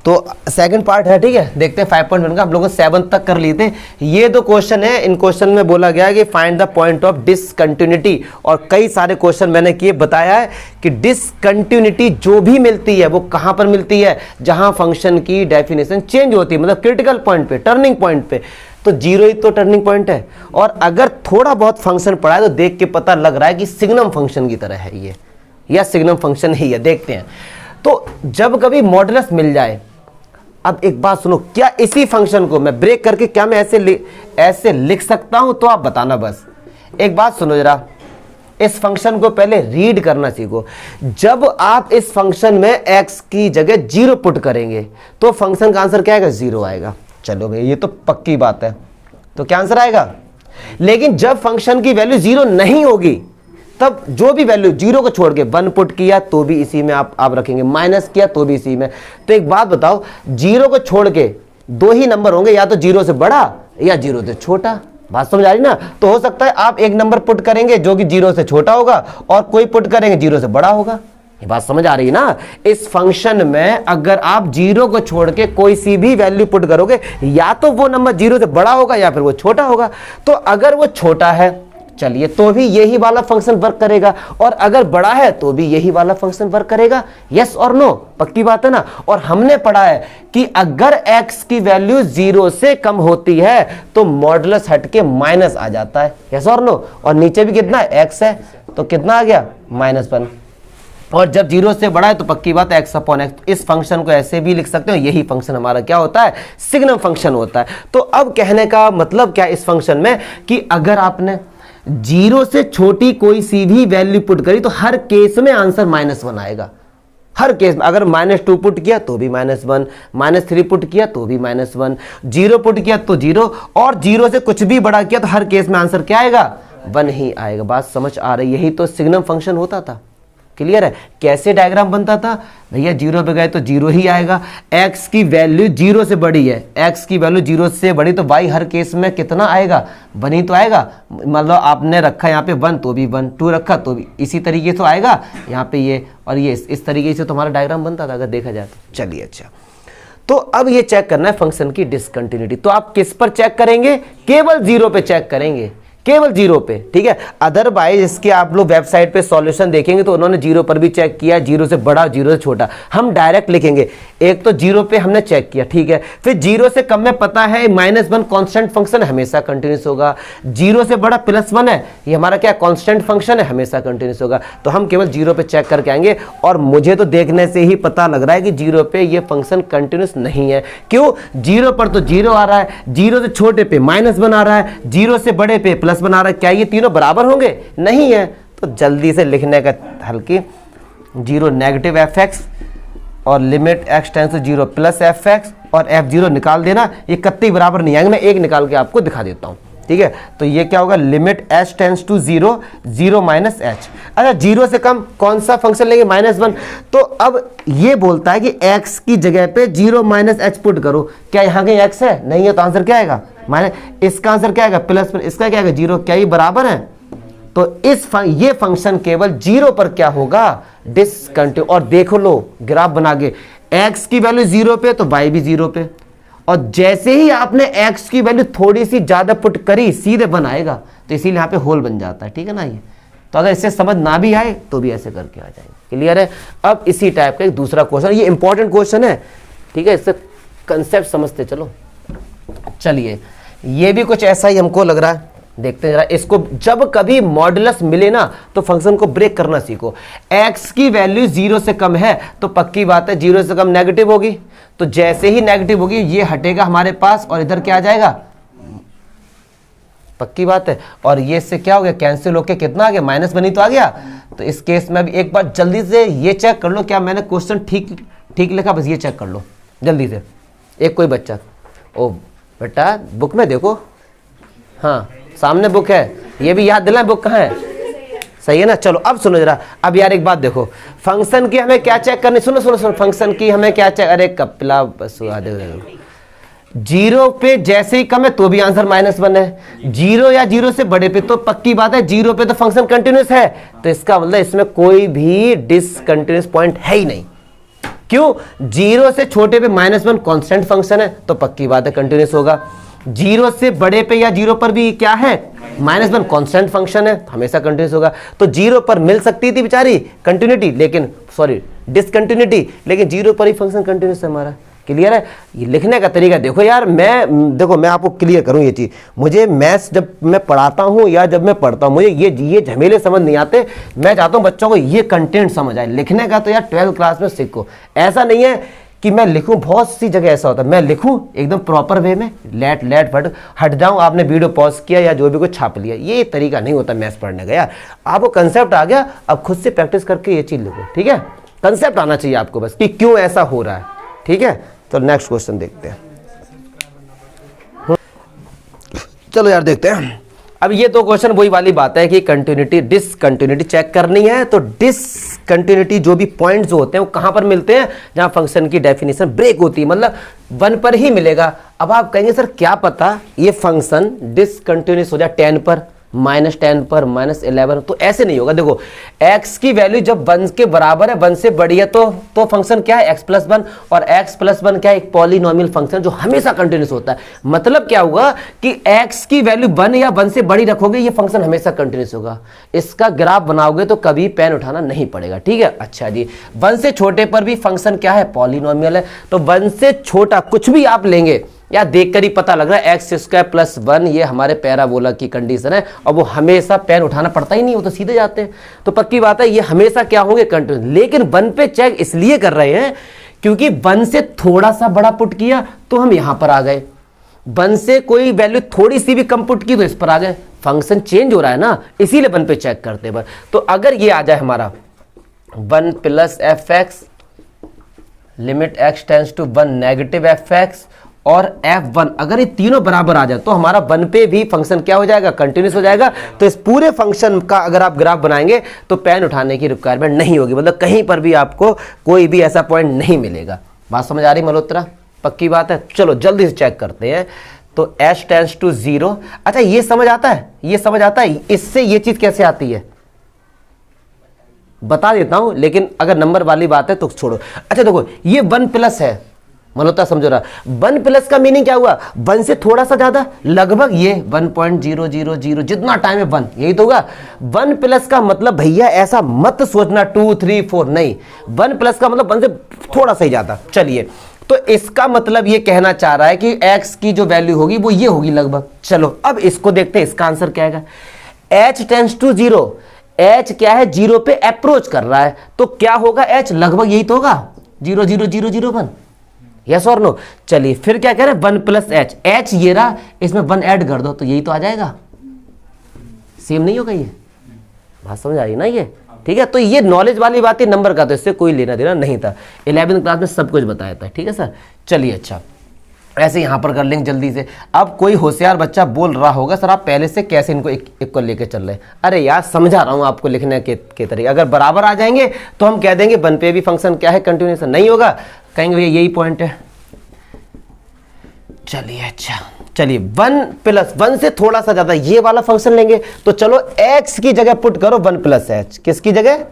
तो second part है, ठीक है। देखते हैं 5.1 का, हम लोगों ने 7 तक कर लिए थे। ये दो क्वेश्चन है, इन क्वेश्चन में बोला गया है कि find the point of discontinuity, और कई सारे क्वेश्चन मैंने किए, बताया है कि डिसकंटिन्यूटी जो भी मिलती है वो कहां पर मिलती है, जहां फंक्शन की डेफिनेशन चेंज होती है, मतलब क्रिटिकल पॉइंट पे, टर्निंग पॉइंट पे। तो जीरो ही तो टर्निंग पॉइंट है। और अगर थोड़ा बहुत फंक्शन पढ़ा है तो देख के पता लग रहा है कि सिग्नम फंक्शन की तरह है ये, या सिग्नम फंक्शन ही है। देखते हैं। तो जब कभी मॉडुलस मिल जाए, अब एक बात सुनो, क्या इसी फंक्शन को मैं ब्रेक करके क्या मैं ऐसे लिख सकता हूं? तो आप बताना बस। एक बात सुनो जरा, इस फंक्शन को पहले रीड करना सीखो। जब आप इस फंक्शन में x की जगह 0 पुट करेंगे तो फंक्शन का आंसर क्या आएगा? 0 आएगा। चलो भाई, ये तो पक्की बात है, तो क्या आंसर आएगा? लेकिन जब फंक्शन की वैल्यू 0 नहीं होगी, तब जो भी वैल्यू 0 को छोड़ के 1 पुट किया तो भी इसी में आप रखेंगे, माइनस किया तो भी इसी में। तो एक बात बताओ, 0 को छोड़ के दो ही नंबर होंगे, या तो 0 से बड़ा या 0 से छोटा। बात समझ आ रही ना? तो हो सकता है आप एक नंबर पुट करेंगे जो कि 0 से छोटा होगा, और कोई पुट करेंगे 0 से बड़ा होगा। ये बात समझ आ रही है ना? इस फंक्शन में अगर आप 0 को छोड़ के कोई सी भी वैल्यू पुट करोगे, या तो वो नंबर 0 से बड़ा होगा या फिर वो छोटा होगा। तो अगर वो छोटा है, चलिए, तो भी यही वाला फंक्शन वर्क करेगा, और अगर बड़ा है तो भी यही वाला फंक्शन वर्क करेगा। यस और नो? पक्की बात है ना? और हमने पढ़ा है कि अगर x की वैल्यू 0 से कम होती है तो मॉडुलस हट के माइनस आ जाता है। यस और नो? और नीचे भी कितना है? x है, तो कितना आ गया? -1। और जब 0 से बड़ा है तो पक्की बात है x/x। इस फंक्शन को ऐसे भी लिख सकते हो, यही फंक्शन हमारा क्या होता है? सिग्नम फंक्शन होता है। तो अब कहने का मतलब क्या इस फंक्शन में, कि अगर आपने 0 से छोटी कोई सी भी वैल्यू पुट करी तो हर केस में आंसर -1 आएगा। हर केस में अगर -2 पुट किया तो भी -1, -3 पुट किया तो भी -1, 0 पुट किया तो 0, और 0 से कुछ भी बड़ा किया तो हर केस में आंसर क्या आएगा? 1 ही आएगा। बात समझ आ रही? यही तो सिग्नम फंक्शन होता था। क्लियर है? कैसे डायग्राम बनता था भैया? 0 पे गए तो 0 ही आएगा। x की वैल्यू 0 से बड़ी है, x की वैल्यू 0 से बड़ी, तो y हर केस में कितना आएगा? 1 ही तो आएगा। मतलब आपने रखा यहाँ पे 1 तो भी 1, 2 रखा तो भी इसी तरीके से आएगा यहाँ पे ये, और ये इस तरीके से तो हमारा डायग्राम बनता था अगर देखा जाए तो। चलिए, अच्छा, तो अब ये चेक करना है फंक्शन की डिसकंटिन्यूटी। तो आप किस पर चेक करेंगे? केवल 0 पे चेक करेंगे, केवल 0 पे, ठीक है। अदरवाइज इसके आप लोग वेबसाइट पे सॉल्यूशन देखेंगे तो उन्होंने 0 पर भी चेक किया, 0 से बड़ा, 0 से छोटा। हम डायरेक्ट लिखेंगे। एक तो 0 पे हमने चेक किया, ठीक है। फिर 0 से कम में पता है -1 कांस्टेंट फंक्शन हमेशा कंटिन्यूस होगा। 0 से बड़ा +1 है, ये हमारा क्या कांस्टेंट फंक्शन है, हमेशा कंटिन्यूस होगा। तो हम केवल 0 पे चेक करके आएंगे, और मुझे तो देखने से ही पता लग रहा है कि 0 पे ये फंक्शन कंटिन्यूस नहीं है। क्यों? 0 पर तो 0 आ रहा है, 0 से छोटे पे -1 आ रहा है, 0 से बड़े पे +1 आ रहा है। क्या ये तीनों बराबर होंगे? नहीं है। तो जल्दी से लिखने का हल्की, 0 नेगेटिव fx और limit x tends to 0 plus fx और f0 निकाल देना। ये कत्ती बराबर नहीं आएंगे, मैं एक निकाल के आपको दिखा देता हूं, ठीक है। तो ये क्या होगा? Limit h tends to 0, 0 minus h। अच्छा, 0 से कम कौन सा फंक्शन लेंगे? -1। तो अब ये बोलता है कि x की जगह पे 0 माइनस h पुट करो। क्या यहाँ कहीं x है? नहीं है, तो आंसर क्या आएगा? इसका आंसर क्या आएगा? प्लस, इसका क्या आएगा? 0। क्या ये बराबर है? तो ये फंक्शन केवल 0 पर क्या होगा? डिसकंटिन्यू। और देखो लो ग्राफ बना के, x की वैल्यू 0 पे तो y भी 0 पे, और जैसे ही आपने x की वैल्यू थोड़ी सी ज्यादा पुट करी सीधे 1 आएगा। तो इसीलिए यहाँ पे होल बन जाता है, ठीक है ना। ये तो अगर इससे समझ ना भी आए तो भी ऐसे करके आ जाएंगे। क्लियर है? अब इसी टाइप का एक दूसरा क्वेश्चन, ये इंपॉर्टेंट क्वेश्चन है, ठीक है। इससे कंसेप्ट समझते चलो। चलिए, ये भी कुछ ऐसा ही हमको लग रहा है, देखते हैं जरा इसको। जब कभी मॉडुलस मिले ना तो फंक्शन को ब्रेक करना सीखो। x की वैल्यू 0 से कम है तो पक्की बात है 0 से कम नेगेटिव होगी, तो जैसे ही नेगेटिव होगी ये हटेगा हमारे पास और इधर क्या आ जाएगा? पक्की बात है। और ये इससे क्या हो गया? कैंसिल होके कितना आ गया? -1 ही तो आ गया। तो इस केस में भी एक बार जल्दी से ये चेक कर लो, क्या मैंने क्वेश्चन ठीक लिखा? बस ये चेक कर लो जल्दी से। एक कोई बच्चा, ओ बेटा बुक में देखो, हाँ सामने बुक है, ये भी याद दिलाएं बुक कहाँ है। सही है ना? चलो अब सुनो जरा। अब यार एक बात देखो, फंक्शन की हमें क्या चेक करनी, सुनो सुनो सुनो, फंक्शन की हमें क्या चेक, अरे कपिला बस 0 पे जैसे ही कम है तो भी आंसर -1 है, 0 या 0 से बड़े पे तो पक्की बात है 0 पे तो फंक्शन कंटिन्यूस है। तो इसका मतलब इसमें कोई भी डिसकंटिन्यूस पॉइंट है ही नहीं। क्यों? 0 से छोटे पे -1 कांस्टेंट फंक्शन है तो पक्की बात है कंटिन्यूस होगा। 0 से बड़े पे या 0 पर भी क्या है? -1 कांस्टेंट फंक्शन है, हमेशा कंटिन्यूस होगा। तो 0 पर मिल सकती थी बेचारी कंटिन्यूटी, लेकिन सॉरी डिसकंटिन्यूटी, लेकिन 0 पर ही फंक्शन कंटिन्यूस है हमारा। क्लियर है? ये लिखने का तरीका देखो यार, मैं आपको क्लियर करूं ये चीज। मुझे मैथ्स जब मैं पढ़ाता हूं या जब मैं पढ़ता हूं, मुझे ये झमेले समझ नहीं आते। मैं चाहता हूं बच्चों को ये कंटेंट समझ आए। लिखने का तो यार 12th क्लास में सीखो। ऐसा नहीं है कि मैं लिखूं, बहुत सी जगह ऐसा होता है मैं लिखूं एकदम प्रॉपर वे में, लेट फट हट जाऊं, आपने वीडियो पॉज किया या जो भी कुछ छाप लिया। ये तरीका नहीं होता मैथ्स पढ़ने का यार। आपको कंसेप्ट आ गया, अब खुद से प्रैक्टिस करके ये चीज लिखो, ठीक है? कंसेप्ट आना चाहिए आपको बस कि क्यों ऐसा हो रहा है, ठीक है? तो नेक्स्ट क्वेश्चन देखते हैं। चलो यार देखते हैं। अब ये दो क्वेश्चन वही वाली बात है कि कंटिन्यूटी डिसकंटिन्यूटी चेक करनी है। तो डिसकंटिन्यूटी जो भी पॉइंट्स जो होते हैं वो कहां पर मिलते हैं? जहां फंक्शन की डेफिनेशन ब्रेक होती है, मतलब 1 पर ही मिलेगा। अब आप कहेंगे सर क्या पता ये फंक्शन डिसकंटिन्यूस हो जाए 10 पर, -10 पर, -11, तो ऐसे नहीं होगा। देखो x की वैल्यू जब 1 के बराबर है, 1 से बड़ी है, तो फंक्शन क्या है? x+1, और x+1 क्या है? एक पॉलिनोमियल फंक्शन जो हमेशा कंटिन्यूस होता है। मतलब क्या होगा कि x की वैल्यू 1 या 1 से बड़ी रखोगे, ये फंक्शन हमेशा कंटिन्यूस होगा। इसका ग्राफ बनाओगे तो कभी पेन उठाना नहीं पड़ेगा, ठीक है? अच्छा जी, 1 से छोटे पर भी फंक्शन क्या है? पॉलिनोमियल है। तो 1 से छोटा कुछ भी आप लेंगे या देखकर ही पता लग रहा है x² + 1 ये हमारे पैराबोला की कंडीशन है, और वो हमेशा पेन उठाना पड़ता ही नहीं, वो तो सीधे जाते हैं। तो पक्की बात है ये हमेशा क्या होंगे? कंटिन्यूस। लेकिन 1 पे चेक इसलिए कर रहे हैं क्योंकि 1 से थोड़ा सा बड़ा पुट किया तो हम यहां पर आ गए, 1 से कोई वैल्यू थोड़ी सी भी कम पुट की तो इस पर आ गए। फंक्शन चेंज हो रहा है ना, इसीलिए 1 पे चेक करते हैं। तो अगर ये आ जाए हमारा 1 + fx limit x tends to 1 negative fx और f1, अगर ये तीनों बराबर आ जाए तो हमारा 1 पे भी फंक्शन क्या हो जाएगा? कंटिन्यूस हो जाएगा। तो इस पूरे फंक्शन का अगर आप ग्राफ बनाएंगे तो पेन उठाने की रिक्वायरमेंट नहीं होगी, मतलब कहीं पर भी आपको कोई भी ऐसा पॉइंट नहीं मिलेगा। बात समझ आ रही मल्होत्रा? पक्की बात है। चलो जल्दी से चेक करते हैं। तो h टेंड्स टू 0, अच्छा ये समझ आता है, ये समझ आता है। इससे ये चीज कैसे आती है बता देता हूं, लेकिन अगर नंबर वाली बात है तो छोड़ो। अच्छा देखो ये 1+ है, मल्होत्रा समझो रहा। 1+ का मीनिंग क्या हुआ? 1 से थोड़ा सा ज्यादा, लगभग ये 1.000 जितना टाइम है 1, यही तो होगा। 1+ का मतलब भैया ऐसा मत सोचना 2 3 4 नहीं, 1+ का मतलब 1 से थोड़ा सा ही ज्यादा। चलिए तो इसका मतलब ये कहना चाह रहा है कि x की जो वैल्यू होगी वो ये होगी लगभग। चलो अब इसको देखते हैं, इसका आंसर क्या आएगा? h टेंड्स टू 0, h क्या है? 0 पे अप्रोच कर रहा है, तो क्या होगा? h लगभग यही तो होगा 0.0001, यस और नो? चलिए फिर क्या कह रहे हैं? 1 + h, h ये रहा, इसमें 1 ऐड कर दो तो यही तो आ जाएगा। सेम नहीं होगा? ये बात समझ आ रही ना ये? ठीक है, तो ये नॉलेज वाली बात है, नंबर का तो इससे कोई लेना देना नहीं था। 11th क्लास में सब कुछ बताया था, ठीक है सर? चलिए अच्छा ऐसे यहां पर कर लेंगे जल्दी से। अब कोई होशियार बच्चा बोल रहा होगा सर आप पहले से कैसे इनको एक को लेकर चल रहे हैं? अरे यार समझा रहा हूं आपको लिखने के तरीके। अगर बराबर आ जाएंगे तो हम कह देंगे 1 पे भी फंक्शन क्या है? कंटिन्यूएशन। नहीं होगा, कहेंगे भैया यही पॉइंट है। चलिए अच्छा, चलिए 1 से थोड़ा सा ज्यादा ये वाला फंक्शन लेंगे। तो चलो x की जगह पुट करो 1 + h, किसकी जगह?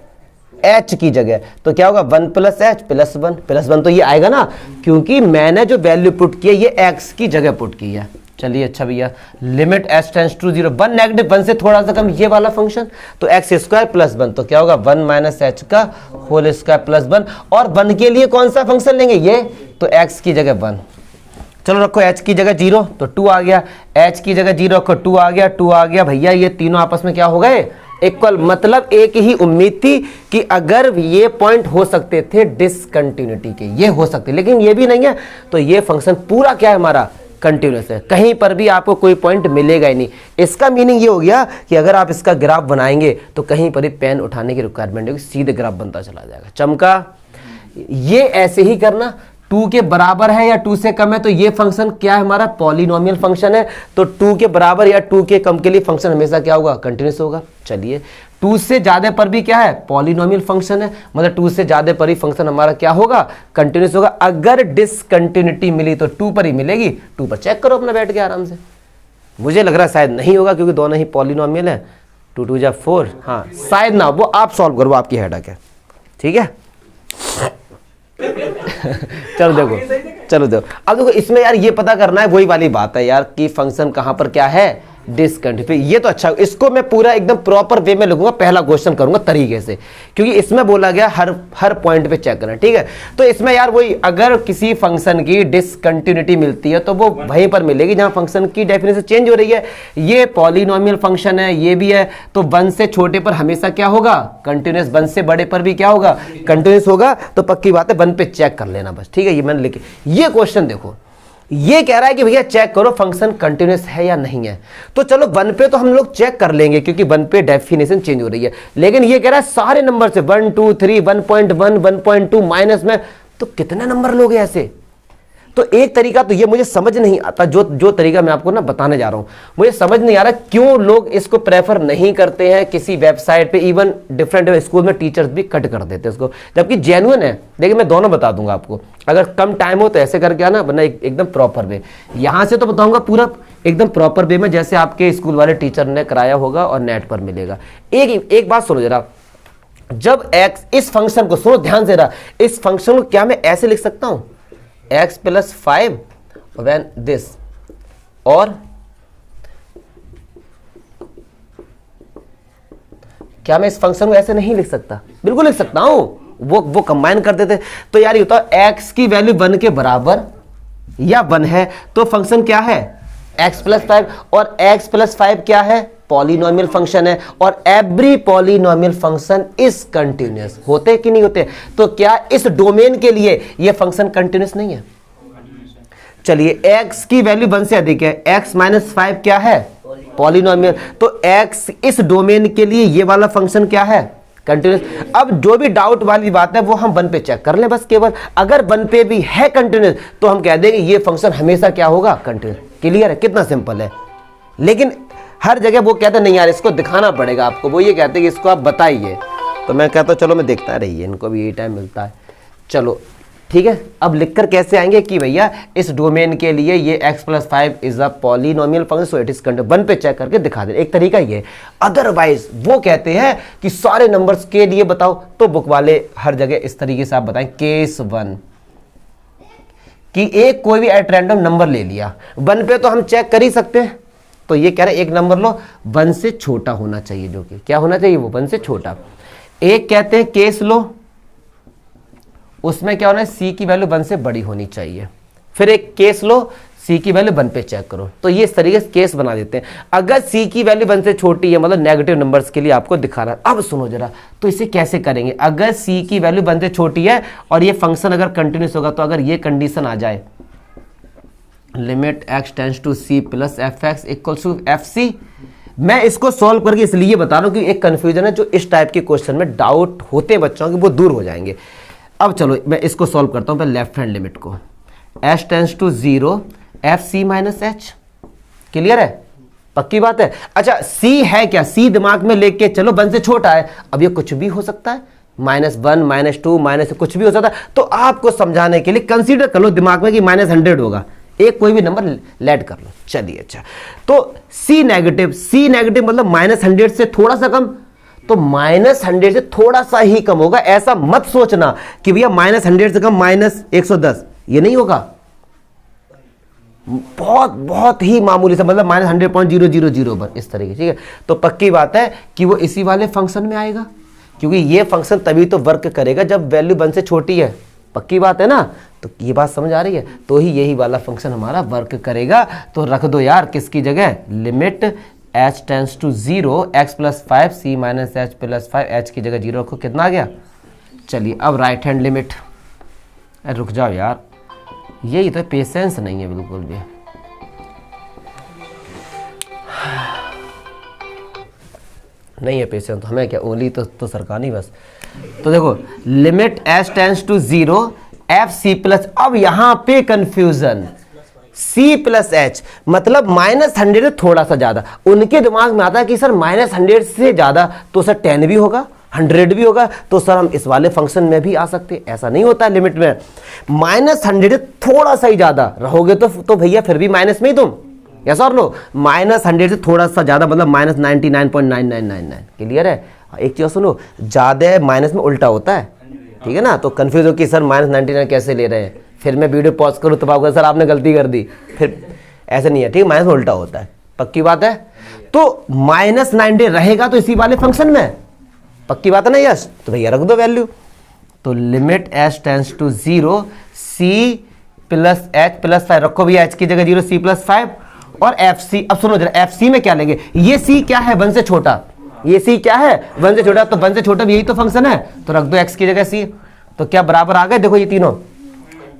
h की जगह। तो क्या होगा? 1 + h + 1 तो ये आएगा ना, क्योंकि मैंने जो वैल्यू पुट की है ये x की जगह पुट की है। चलिए अच्छा भैया, limit h tends to 0, 1 negative 1 से थोड़ा सा कम ये वाला फंक्शन, तो x² + 1 तो क्या होगा? 1 - h का होल स्क्वायर + 1, और 1 के लिए कौन सा फंक्शन लेंगे? ये, तो x की जगह 1। चलो रखो h की जगह 0 तो 2 आ गया, h की जगह 0 रखो 2 आ गया, 2 आ गया भैया। ये तीनों आपस में क्या हो गए? इक्वल। मतलब एक ही उम्मीद थी कि अगर ये पॉइंट हो सकते थे डिसकंटिन्यूटी के, ये हो सकते, लेकिन ये भी नहीं है। तो ये फंक्शन पूरा क्या है हमारा? कंटिन्यूस है, कहीं पर भी आपको कोई पॉइंट मिलेगा ही नहीं। इसका मीनिंग ये हो गया कि अगर आप इसका ग्राफ बनाएंगे तो कहीं पर भी पेन उठाने की रिक्वायरमेंट होगी, सीधे ग्राफ बनता चला जाएगा। चमका? ये ऐसे ही करना, 2 के बराबर है या 2 से कम है तो ये फंक्शन क्या है हमारा? पॉलिनोमियल फंक्शन है। तो 2 के बराबर या 2 के कम के लिए फंक्शन हमेशा क्या होगा? कंटिन्यूस होगा। चलिए 2 से ज्यादा पर भी क्या है? पॉलिनोमियल फंक्शन है, मतलब 2 से ज्यादा पर ही फंक्शन हमारा क्या होगा? कंटिन्यूस होगा। अगर डिसकंटिन्यूटी मिली तो 2 पर ही मिलेगी। 2 पर चेक करो अपना बैठ के आराम से। मुझे लग रहा है शायद नहीं होगा क्योंकि दोनों ही पॉलिनोमियल है। 2 2 जा 4, हाँ शायद ना, वो आप सॉल्व करो, आपकी हेडेक है। ठीक है चलो देखो, चलो देखो, अब देखो इसमें यार ये पता करना है, वही वाली बात है यार कि फंक्शन कहां पर क्या है, डिसकंटिन्यूटी। ये तो अच्छा, इसको मैं पूरा एकदम प्रॉपर वे में लिखूंगा, पहला क्वेश्चन करूंगा तरीके से, क्योंकि इसमें बोला गया हर पॉइंट पे चेक करना, ठीक है। तो इसमें यार वही, अगर किसी फंक्शन की डिसकंटिन्यूटी मिलती है तो वो वहीं पर मिलेगी जहां फंक्शन की डेफिनेशन चेंज हो रही है। ये पॉलिनोमियल फंक्शन है, ये भी है, तो 1 से छोटे पर हमेशा क्या होगा, कंटिन्यूस। 1 से बड़े पर भी क्या होगा, कंटिन्यूस होगा। तो पक्की बात है 1 पे चेक कर लेना बस, ठीक है। ये मैंने लिखे, ये क्वेश्चन देखो, ये कह रहा है कि भैया चेक करो फंक्शन कंटिन्यूस है या नहीं है। तो चलो 1 पे तो हम लोग चेक कर लेंगे क्योंकि 1 पे डेफिनेशन चेंज हो रही है, लेकिन ये कह रहा है सारे नंबर से 1 2 3 1.1 1.2 माइनस में, तो कितने नंबर लोगे ऐसे। तो एक तरीका तो ये मुझे समझ नहीं आता, जो तरीका मैं आपको ना बताने जा रहा हूं, मुझे समझ नहीं आ रहा क्यों लोग इसको प्रेफर नहीं करते हैं किसी वेबसाइट पे। इवन डिफरेंट स्कूल में टीचर्स भी कट कर देते हैं इसको, जबकि जेन्युइन है। देखिए मैं दोनों बता दूंगा आपको, अगर कम टाइम हो तो ऐसे करके आना, वरना एकदम प्रॉपर वे। यहां से तो बताऊंगा पूरा एकदम प्रॉपर वे में, जैसे आपके स्कूल वाले टीचर ने कराया होगा और नेट पर मिलेगा। एक बात सुनो जरा, जब एक्स, इस फंक्शन को सुनो ध्यान से रहा, इस फंक्शन को क्या मैं ऐसे लिख सकता हूं, x + 5 when this, और क्या मैं इस फंक्शन को ऐसे नहीं लिख सकता, बिल्कुल लिख सकता हूं। वो कंबाइन कर देते। तो यार ये होता है x की वैल्यू 1 के बराबर या 1 है तो फंक्शन क्या है, x + 5, और x + 5 क्या है, पॉलिनोमियल फंक्शन है, और every polynomial function is continuous. होते कि नहीं होते। तो क्या इस डोमेन के लिए ये फंक्शन कंटिन्यूअस नहीं है। चलिए x की वैल्यू 1 से अधिक है, x - 5 क्या है, पॉलिनोमियल। तो x इस डोमेन के लिए ये वाला फंक्शन क्या है, कंटिन्यूअस। अब जो भी डाउट वाली बात है वो हम 1 पे चेक कर लें बस केवल। अगर 1 पे भी है कंटिन्यूअस तो हम कह देंगे ये फंक्शन हमेशा क्या होगा, कंटिन्यूअस। क्लियर है, कितना सिंपल है। लेकिन हर जगह वो कहते नहीं यार इसको दिखाना पड़ेगा आपको, वो ये कहते हैं कि इसको आप बताइए। तो मैं कहता चलो मैं देखता रहिए, इनको भी यही टाइम मिलता है। चलो ठीक है, अब लिखकर कैसे आएंगे कि भैया इस डोमेन के लिए ये x + 5 is a polynomial function so it is continuous. 1 पे चेक करके दिखा दे, एक तरीका ये। अदरवाइज वो कहते हैं कि सारे नंबर्स के लिए बताओ, तो बुक वाले हर जगह इस तरीके से आप बताएं, केस 1 कि एक कोई भी एट रैंडम नंबर ले लिया। 1 पे तो हम चेक कर ही सकते हैं, तो ये कह रहे एक नंबर लो 1 से छोटा होना चाहिए, जो कि क्या होना चाहिए, वो 1 से छोटा। एक कहते हैं केस लो, उसमें क्या होना है, सी की वैल्यू 1 से बड़ी होनी चाहिए। फिर एक केस लो, सी की वैल्यू 1 पे चेक करो। तो ये इस तरीके से केस बना देते हैं। अगर सी की वैल्यू 1 से छोटी है, मतलब नेगेटिव नंबर्स के लिए आपको दिखा रहा है। अब सुनो जरा, तो इसे कैसे करेंगे। अगर सी की वैल्यू 1 से छोटी है और ये फंक्शन अगर कंटिन्यूस होगा, तो अगर ये कंडीशन आ जाए, limit x tends to c + fx = fc। मैं इसको सॉल्व करके इसलिए बता रहा हूं कि एक कंफ्यूजन है, जो इस टाइप के क्वेश्चन में डाउट होते हैं बच्चों के, वो दूर हो जाएंगे। अब चलो मैं इसको सॉल्व करता हूं पहले लेफ्ट हैंड लिमिट को, h tends to 0 fc - h। Clear है, पक्की बात है। अच्छा c है क्या, c दिमाग में लेके चलो 1 से छोटा है। अब ये कुछ भी हो सकता है, -1 -2 कुछ भी हो सकता है। तो आपको समझाने के लिए कंसीडर कर लो दिमाग में कि -100 होगा, एक कोई भी नंबर लेट कर लो। चलिए अच्छा, तो C नेगेटिव मतलब -100 से थोड़ा सा कम, तो -100 से थोड़ा सा ही कम होगा। ऐसा मत सोचना कि भैया -100 से कम -110, ये नहीं होगा। बहुत ही मामूली सा, मतलब -100.000 इस तरीके, ठीक है। तो पक्की बात है कि वो इसी वाले फंक्शन में आएगा, क्योंकि ये फंक्शन तभी तो वर्क करेगा जब वैल्यू 1 से छोटी है। पक्की बात है ना, तो ये बात समझ आ रही है। तो ही यही वाला फंक्शन हमारा वर्क करेगा। तो रख दो यार किसकी जगह, limit h tends to 0 x + 5 c - h + 5 h की जगह 0 रखो। कितना आ गया। चलिए अब राइट हैंड लिमिट, रुक जाओ यार, यही तो पेशेंस नहीं है बिल्कुल भी। नहीं है पेशेंस, तो हमें क्या, ओनली तो सरकार नहीं बस। तो देखो limit h tends to 0 fc+, अब यहां पे कंफ्यूजन, c + h मतलब -100 से थोड़ा सा ज्यादा। उनके दिमाग में आता है कि सर -100 से ज्यादा तो सर 10 भी होगा, 100 भी होगा, तो सर हम इस वाले फंक्शन में भी आ सकते। ऐसा नहीं होता है लिमिट में, -100 थोड़ा सा ही ज्यादा रहोगे तो भैया फिर भी माइनस में ही तुम, यस और नो। -100 से थोड़ा सा ज्यादा मतलब -99.9999। क्लियर है। एक चीज सुनो, ज्यादा माइनस में उल्टा होता है, ठीक है ना। तो कंफ्यूज हो कि सर -99 कैसे ले रहे हैं, फिर मैं वीडियो पॉज करूँ तब आपको सर आपने गलती कर दी, फिर ऐसे नहीं है, ठीक है। माइनस में उल्टा होता है, पक्की बात है। तो -90 रहेगा तो इसी वाले फंक्शन में, पक्की बात है ना यस। तो भैया रख दो वैल्यू, तो limit h tends to 0 c plus h plus 5 रखो भैया, h की जगह 0 c प्लस 5 और fc। अब सुनो जरा, fc में क्या लेंगे, ये c क्या है 1 से छोटा, ये c क्या है 1 से छोटा, तो 1 से छोटा भी यही तो फंक्शन है, तो रख दो x की जगह c। तो क्या बराबर आ गए, देखो ये तीनों,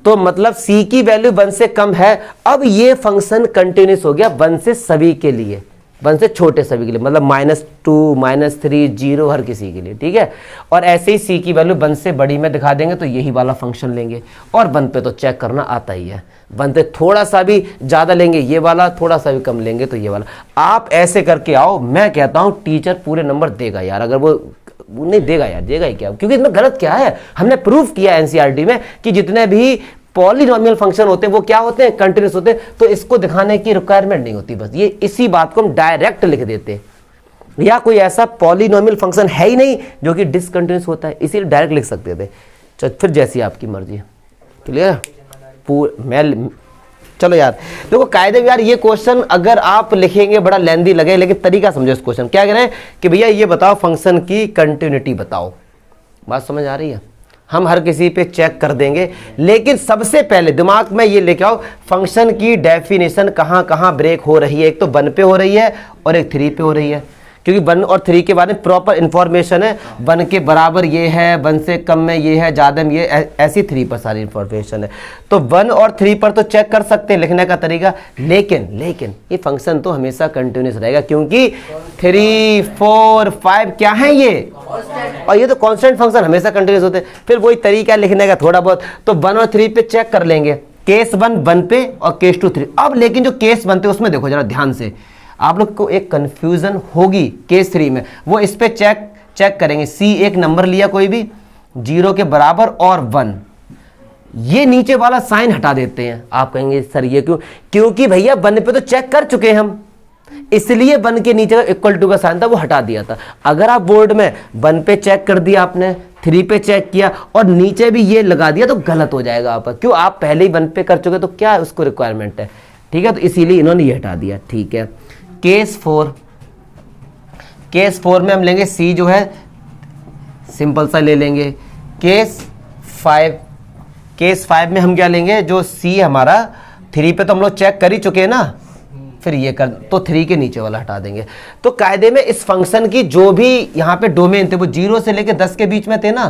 तो मतलब c की वैल्यू 1 से कम है। अब ये फंक्शन कंटिन्यूस हो गया 1 से सभी के लिए, 1 से छोटे सभी के लिए, मतलब -2 -3 0 हर किसी के लिए, ठीक है। और ऐसे ही c की वैल्यू 1 से बड़ी में दिखा देंगे तो यही वाला फंक्शन लेंगे। और 1 पे तो चेक करना आता ही है, 1 पे थोड़ा सा भी ज़्यादा लेंगे ये वाला, थोड़ा सा भी कम लेंगे तो ये वाला। आप ऐसे करके आओ, मैं कहता हूँ टीचर पूरे नंबर देगा यार। अगर वो नहीं देगा यार, देगा ही क्या, क्योंकि इसमें गलत क्या है, हमने प्रूफ किया एनसीईआरटी में कि जितने भी पॉलिनोमियल फंक्शन होते हैं वो क्या होते हैं, कंटिन्यूस होते हैं। तो इसको दिखाने की रिक्वायरमेंट नहीं होती, बस ये इसी बात को हम डायरेक्ट लिख देते हैं। या कोई ऐसा पॉलिनोमियल फंक्शन है ही नहीं जो कि डिसकंटिन्यूस होता है, इसीलिए डायरेक्ट लिख सकते थे। चलो फिर जैसी आपकी मर्जी, क्लियर। मैं चलो यार देखो कायदे में यार, ये क्वेश्चन अगर आप लिखेंगे बड़ा लेंदी लगे, लेकिन तरीका समझो इस क्वेश्चन। क्या कह रहे हैं कि भैया ये बताओ फंक्शन की कंटिन्यूटी बताओ, बात समझ आ रही है। हम हर किसी पे चेक कर देंगे, लेकिन सबसे पहले दिमाग में ये लेके आओ फंक्शन की डेफिनेशन कहाँ कहाँ ब्रेक हो रही है। एक तो 1 पे हो रही है और एक 3 पे हो रही है, क्योंकि 1 और 3 के बारे में प्रॉपर इंफॉर्मेशन है। 1 के बराबर ये है, 1 से कम में ये है, ज़्यादा में ये, ऐसी 3 पर सारी इंफॉर्मेशन है। तो 1 और 3 पर तो चेक कर सकते हैं लिखने का तरीका, लेकिन ये फंक्शन तो हमेशा कंटिन्यूस रहेगा, क्योंकि 3 4 5 क्या है ये, और ये तो कांस्टेंट फंक्शन हमेशा कंटिन्यूस होते हैं। फिर वही तरीका लिखने का थोड़ा बहुत, तो 1 और 3 पे चेक कर लेंगे, केस 1 पे और केस 2 3। अब लेकिन जो केस बनते हैं उसमें देखो जरा ध्यान से, आप लोग को एक कंफ्यूजन होगी केस 3 में, वो इस पे चेक करेंगे। c एक नंबर लिया कोई भी 0 के बराबर और 1, ये नीचे वाला साइन हटा देते हैं। आप कहेंगे सर ये क्यों, क्योंकि भैया 1 पे तो चेक कर चुके हैं हम, इसलिए 1 के नीचे इक्वल टू का साइन था वो हटा दिया था। अगर आप बोर्ड में 1 पे चेक कर दिया आपने, 3 पे चेक किया और नीचे भी ये लगा दिया तो गलत हो जाएगा आपका, क्यों आप पहले ही 1 पे कर चुके तो क्या उसको रिक्वायरमेंट है, ठीक है। तो इसीलिए इन्होंने ये हटा दिया, ठीक है। केस 4 में हम लेंगे c जो है सिंपल सा ले लेंगे। केस 5 में हम क्या लेंगे, जो c हमारा 3 पे तो हम लोग चेक कर ही चुके हैं ना, फिर ये कर तो 3 के नीचे वाला हटा देंगे। तो कायदे में इस फंक्शन की जो भी यहाँ पे डोमेन थे वो 0 से लेके 10 के बीच में थे ना,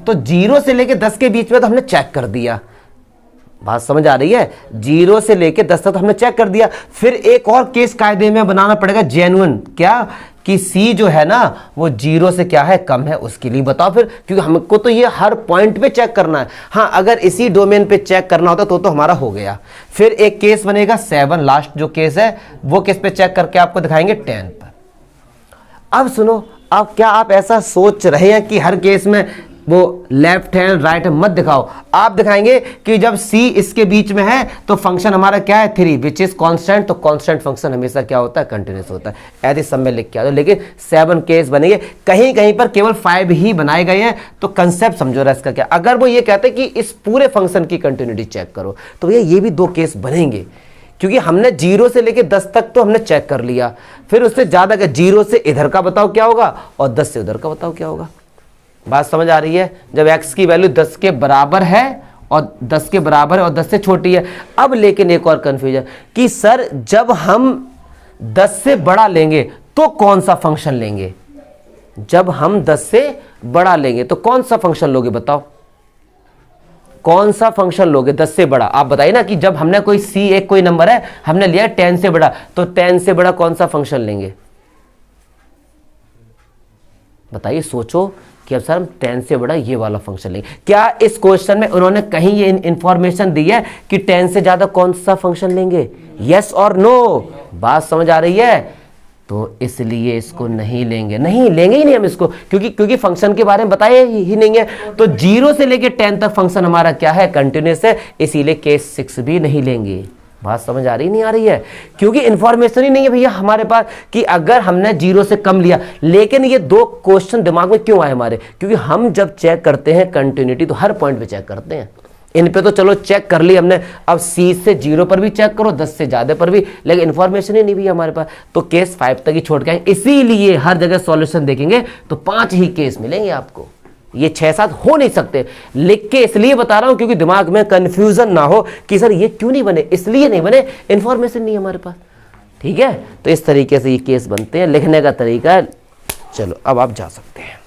तो 0 से लेके 10 के बीच में तो हमने चेक कर दिया, बात समझ आ रही है। 0 से लेके 10 तक तो हमने चेक कर दिया। फिर एक और केस कायदे में बनाना पड़ेगा जेन्युइन, क्या कि c जो है ना वो 0 से क्या है कम है, उसके लिए बताओ फिर, क्योंकि हमको तो ये हर पॉइंट पे चेक करना है। हाँ अगर इसी डोमेन पे चेक करना होता तो हमारा हो गया। फिर एक केस बनेगा 7, लास्ट जो केस है वो केस पे चेक करके आपको दिखाएंगे 10 पर। अब सुनो, अब क्या आप ऐसा सोच रहे हैं कि हर केस में वो लेफ्ट हैंड राइट हैंड मत दिखाओ, आप दिखाएंगे कि जब c इसके बीच में है तो फंक्शन हमारा क्या है 3 विच इज कांस्टेंट, तो कांस्टेंट फंक्शन हमेशा क्या होता है कंटिन्यूस होता है। ऐसे सब में लिख के आ जाओ, लेकिन 7 केस बनेंगे, कहीं कहीं पर केवल 5 ही बनाए गए हैं। तो कंसेप्ट समझो रहा इसका क्या, अगर वो ये कहते हैं कि इस पूरे फंक्शन की कंटिन्यूटी चेक करो तो भैया ये भी 2 केस बनेंगे, क्योंकि हमने 0 से लेके 10 तक तो हमने चेक कर लिया। फिर उससे ज्यादा 0 से इधर का बताओ क्या होगा और 10 से उधर का बताओ क्या होगा। बात समझ आ रही है। जब x की वैल्यू 10 के बराबर है और 10 के बराबर है और 10 से छोटी है। अब लेकिन एक और कंफ्यूजन कि सर जब हम 10 से बड़ा लेंगे तो कौन सा फंक्शन लेंगे, जब हम 10 से बड़ा लेंगे तो कौन सा फंक्शन लोगे, बताओ कौन सा फंक्शन लोगे 10 से बड़ा। आप बताइए ना कि जब हमने कोई c एक कोई नंबर है हमने लिया 10 से बड़ा, तो 10 से बड़ा कौन सा फंक्शन लेंगे, बताइए सोचो कि अब सर हम 10 से बड़ा ये वाला फंक्शन लेंगे। क्या इस क्वेश्चन में उन्होंने कहीं ये इंफॉर्मेशन दी है कि 10 से ज्यादा कौन सा फंक्शन लेंगे, यस और नो, बात समझ आ रही है। तो इसलिए इसको नहीं लेंगे ही नहीं हम इसको, क्योंकि फंक्शन के बारे में बताया ही नहीं है। तो 0 से लेके 10 तक फंक्शन हमारा क्या है कंटिन्यूस है, इसीलिए केस 6 भी नहीं लेंगे। बात समझ आ रही नहीं आ रही है? क्योंकि इंफॉर्मेशन ही नहीं है भैया हमारे पास कि अगर हमने 0 से कम लिया। लेकिन ये 2 क्वेश्चन दिमाग में क्यों आए हमारे? क्योंकि हम जब चेक करते हैं कंटिन्यूटी तो हर पॉइंट पे चेक करते हैं। इन पे तो चलो चेक कर ली हमने, अब C से 0 पर भी चेक करो, 10 से ज्यादा पर भी, लेकिन इन्फॉर्मेशन ही नहीं भी हमारे पास, तो केस 5 तक ही छोड़ के आएंगे। इसीलिए हर जगह सॉल्यूशन देखेंगे तो 5 ही केस मिलेंगे आपको, ये 6-7 हो नहीं सकते। लिख के इसलिए बता रहा हूं क्योंकि दिमाग में कंफ्यूजन ना हो कि सर ये क्यों नहीं बने, इसलिए नहीं बने, इंफॉर्मेशन नहीं है हमारे पास। ठीक है, तो इस तरीके से ये केस बनते हैं, लिखने का तरीका है। चलो अब आप जा सकते हैं।